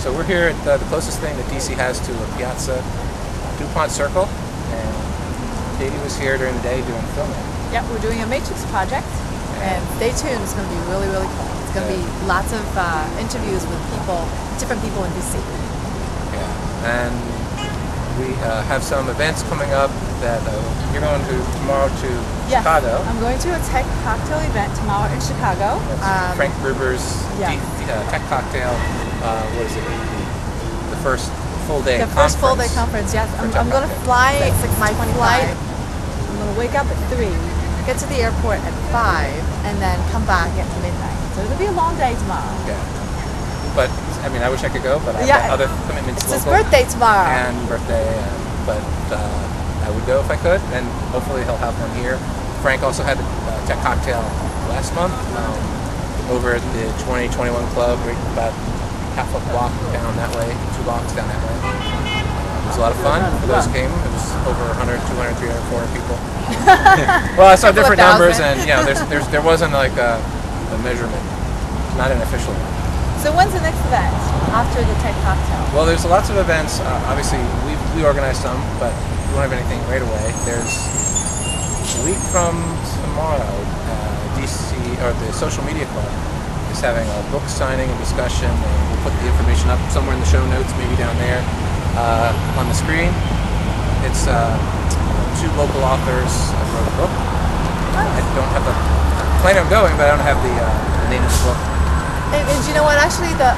So we're here at the closest thing that DC has to a Piazza, DuPont Circle, and Katie was here during the day doing filming. Yep, we're doing a Matrix project, and stay tuned, it's going to be really, really cool. It's going to be lots of interviews with people, different people in DC. Yeah, and we have some events coming up that you're going to tomorrow to Chicago. I'm going to a tech cocktail event tomorrow in Chicago. Frank Gruber's tech cocktail. What is it? The first full day conference. The first full day conference, yes. I'm going to fly my flight. I'm going to wake up at 3, get to the airport at 5, and then come back at midnight. So it'll be a long day tomorrow. Yeah. But, I mean, I wish I could go, but I have other commitments. It's his birthday tomorrow. And birthday, but I would go if I could, and hopefully he'll have one here. Frank also had a tech cocktail last month over at the 2021 Club, right about half a block down that way, 2 blocks down that way. It was a lot of fun. For those who came, it was over 100, 200, 300, 400 people. Well, I saw different numbers, and there wasn't like a measurement, not an official one. So when's the next event after the tech cocktail? Well, there's lots of events. Obviously, we organize some, but we won't have anything right away. There's a week from tomorrow, DC or the Social Media Club is having a book signing and discussion. And we'll put the information up somewhere in the show notes, maybe down there on the screen. It's 2 local authors wrote a book. I don't have the plan on going, but I don't have the name of the book. And you know what? Actually, the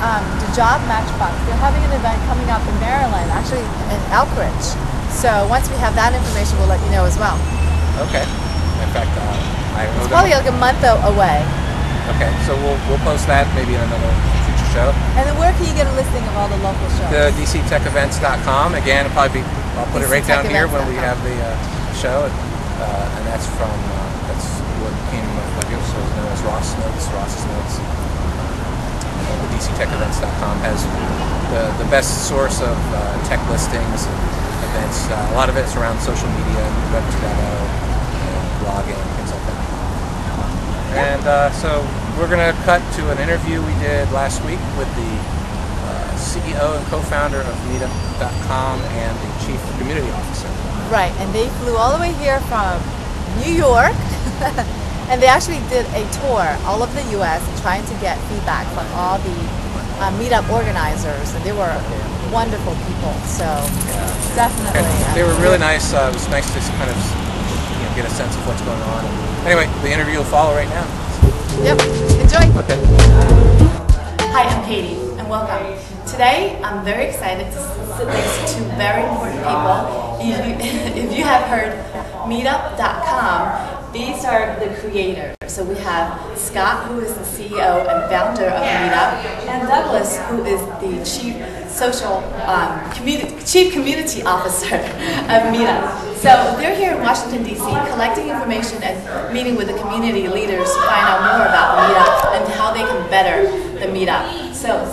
Job Matchbox, they're having an event coming up in Maryland, actually in Elkridge. So once we have that information, we'll let you know as well. Okay. In fact, it's probably like a month away. Okay, so we'll post that maybe in another future show. And then where can you get a listing of all the local shows? The DCTechEvents.com. Again, I'll put it right down here when we have the show, and that's from that's what came what was known as Ross's Notes. The DCTechEvents.com has the best source of tech listings, events. A lot of it's around social media, Web 2.0, blogging, things like that. And so we're going to cut to an interview we did last week with the CEO and co-founder of Meetup.com and the Chief Community Officer. Right, and they flew all the way here from New York. And they actually did a tour all over the U.S. trying to get feedback from all the meetup organizers, and they were wonderful people. So definitely, and they were really nice. It was nice to kind of get a sense of what's going on. Anyway, the interview will follow right now. Yep, enjoy. Okay. Hi, I'm Katie, and welcome. Today, I'm very excited to sit next to 2 very important people. If you have heard Meetup.com. These are the creators. So we have Scott, who is the CEO and founder of Meetup, and Douglas, who is the Chief Community Officer of Meetup. So they're here in Washington, D.C., collecting information and meeting with the community leaders to find out more about Meetup and how they can better the Meetup. So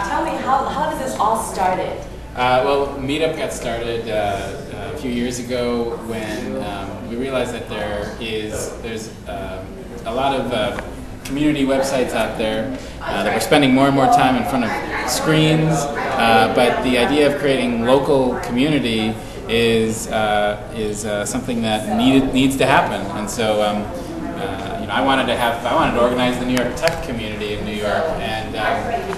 tell me, how did this all started? Well, Meetup got started a few years ago when we realized that there's a lot of community websites out there that we're spending more and more time in front of screens, but the idea of creating local community is something that needs to happen, and so I wanted to organize the New York tech community in New York, and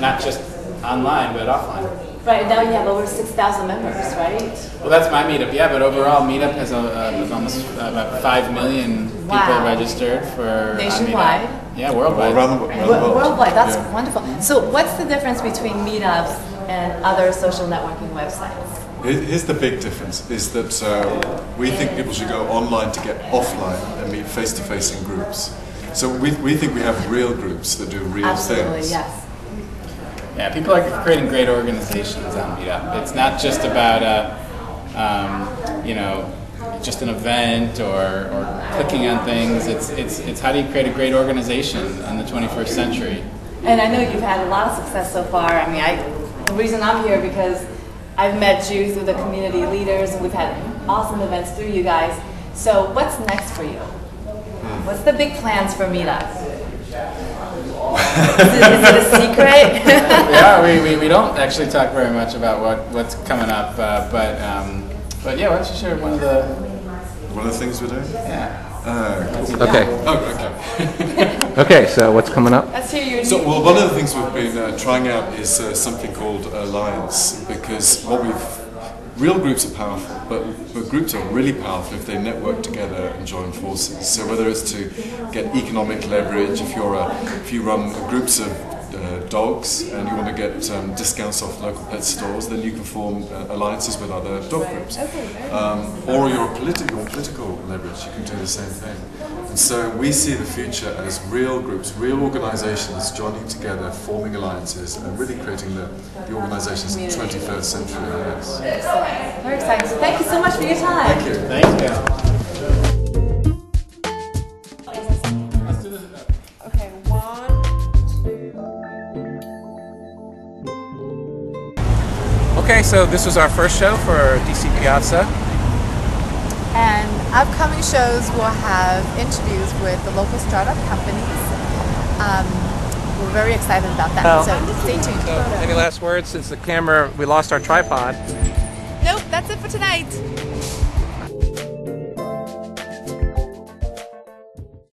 not just online but offline. Right, now you have over 6,000 members, right? Well, that's my Meetup, yeah, but overall Meetup has almost about 5 million people registered for nationwide. Yeah, worldwide. Worldwide, that's wonderful. So what's the difference between Meetups and other social networking websites? Here's the big difference, is that we think people should go online to get offline and meet face-to-face in groups. So we think we have real groups that do real things. Absolutely, yes. Yeah, people are creating great organizations on Meetup. It's not just about just an event or clicking on things. It's how do you create a great organization in the 21st century. And I know you've had a lot of success so far. I mean, the reason I'm here because I've met you through the community leaders, and we've had awesome events through you guys. So what's next for you? What's the big plans for Meetup? Is it a secret? Yeah, we don't actually talk very much about what's coming up, but yeah, why don't you share one of the things we're doing? Yeah. Okay. Oh, okay. Okay, so what's coming up? Let's hear your. So, well, one of the things we've been trying out is something called Alliance, because real groups are powerful, but groups are really powerful if they network together and join forces. So whether it's to get economic leverage, if you run groups of dogs and you want to get discounts off local pet stores, then you can form alliances with other dog groups. Or your political leverage, you can do the same thing. And so we see the future as real groups, real organizations joining together, forming alliances, and really creating the organizations of the 21st century. Yes. Very exciting. So thank you so much for your time. Thank you. Thank you. Let's do this. Okay, 1, 2. Okay, so this was our first show for DC Piazza. And upcoming shows will have interviews with the local startup companies. We're very excited about that, so stay tuned. So, any last words? Since we lost our tripod. Nope, that's it for tonight.